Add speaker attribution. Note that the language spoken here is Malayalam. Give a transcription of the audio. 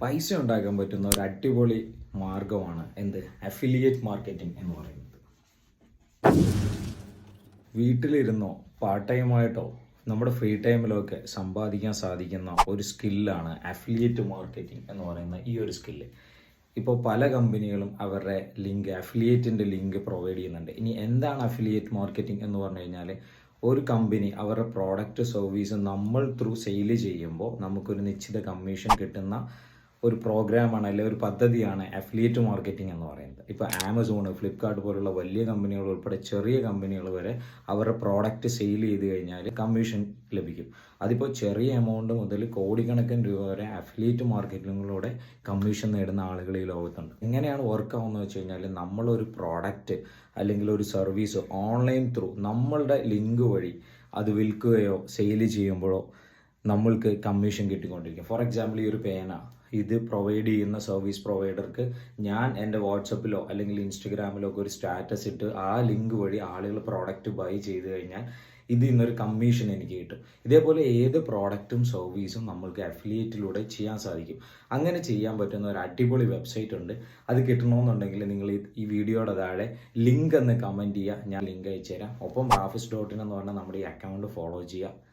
Speaker 1: പൈസ ഉണ്ടാക്കാൻ പറ്റുന്ന ഒരു അടിപൊളി മാർഗമാണ് അഫിലിയേറ്റ് മാർക്കറ്റിംഗ് എന്ന് പറയുന്നത്. വീട്ടിലിരുന്നോ പാർട്ട് ടൈമായിട്ടോ നമ്മുടെ ഫ്രീ ടൈമിലൊക്കെ സമ്പാദിക്കാൻ സാധിക്കുന്ന ഒരു സ്കില്ലാണ് അഫിലിയേറ്റ് മാർക്കറ്റിംഗ് എന്ന് പറയുന്ന ഈ ഒരു സ്കില്ല്. ഇപ്പോൾ പല കമ്പനികളും അവരുടെ അഫിലിയേറ്റിൻ്റെ ലിങ്ക് പ്രൊവൈഡ് ചെയ്യുന്നുണ്ട്. ഇനി എന്താണ് അഫിലിയേറ്റ് മാർക്കറ്റിംഗ് എന്ന് പറഞ്ഞു കഴിഞ്ഞാൽ, ഒരു കമ്പനി അവരുടെ പ്രോഡക്റ്റ് സർവീസ് നമ്മൾ ത്രൂ സെയിൽ ചെയ്യുമ്പോൾ നമുക്കൊരു നിശ്ചിത കമ്മീഷൻ കിട്ടുന്ന ഒരു പ്രോഗ്രാമാണ്, അല്ലെങ്കിൽ ഒരു പദ്ധതിയാണ് അഫിലിയേറ്റ് മാർക്കറ്റിംഗ് എന്ന് പറയുന്നത്. ഇപ്പോൾ ആമസോൺ, ഫ്ലിപ്കാർട്ട് പോലുള്ള വലിയ കമ്പനികൾ ഉൾപ്പെടെ ചെറിയ കമ്പനികൾ വരെ അവരുടെ പ്രോഡക്റ്റ് സെയിൽ ചെയ്ത് കഴിഞ്ഞാൽ കമ്മീഷൻ ലഭിക്കും. അതിപ്പോൾ ചെറിയ എമൗണ്ട് മുതൽ കോടിക്കണക്കിന് രൂപ വരെ അഫിലിയേറ്റ് മാർക്കറ്റിങ്ങിലൂടെ കമ്മീഷൻ നേടുന്ന ആളുകൾ ഈ ലോകത്തുണ്ട്. എങ്ങനെയാണ് വർക്ക് ആവുന്നത് വെച്ച് കഴിഞ്ഞാൽ, നമ്മളൊരു പ്രോഡക്റ്റ് അല്ലെങ്കിൽ ഒരു സർവീസ് ഓൺലൈൻ ത്രൂ നമ്മളുടെ ലിങ്ക് വഴി അത് വിൽക്കുകയോ സെയിൽ ചെയ്യുമ്പോഴോ നമ്മൾക്ക് കമ്മീഷൻ കിട്ടിക്കൊണ്ടിരിക്കും. ഫോർ എക്സാമ്പിൾ, ഈ ഒരു പേന ഇത് പ്രൊവൈഡ് ചെയ്യുന്ന സർവീസ് പ്രൊവൈഡർക്ക് ഞാൻ എൻ്റെ വാട്സപ്പിലോ അല്ലെങ്കിൽ ഇൻസ്റ്റഗ്രാമിലോ ഒക്കെ ഒരു സ്റ്റാറ്റസ് ഇട്ട് ആ ലിങ്ക് വഴി ആളുകൾ പ്രോഡക്റ്റ് ബൈ ചെയ്ത് കഴിഞ്ഞാൽ ഇന്നൊരു കമ്മീഷൻ എനിക്ക് കിട്ടും. ഇതേപോലെ ഏത് പ്രോഡക്റ്റും സർവീസും നമ്മൾക്ക് അഫിലിയേറ്റിലൂടെ ചെയ്യാൻ സാധിക്കും. അങ്ങനെ ചെയ്യാൻ പറ്റുന്ന ഒരു അടിപൊളി വെബ്സൈറ്റ് ഉണ്ട്. അത് കിട്ടണമെന്നുണ്ടെങ്കിൽ നിങ്ങൾ ഈ വീഡിയോയുടെ താഴെ ലിങ്ക് എന്ന് കമൻറ്റ് ചെയ്യുക, ഞാൻ ലിങ്ക് അയച്ചു തരാം. ഒപ്പം റാഫിസ്.in എന്ന് പറഞ്ഞാൽ നമ്മുടെ ഈ അക്കൗണ്ട് ഫോളോ ചെയ്യുക.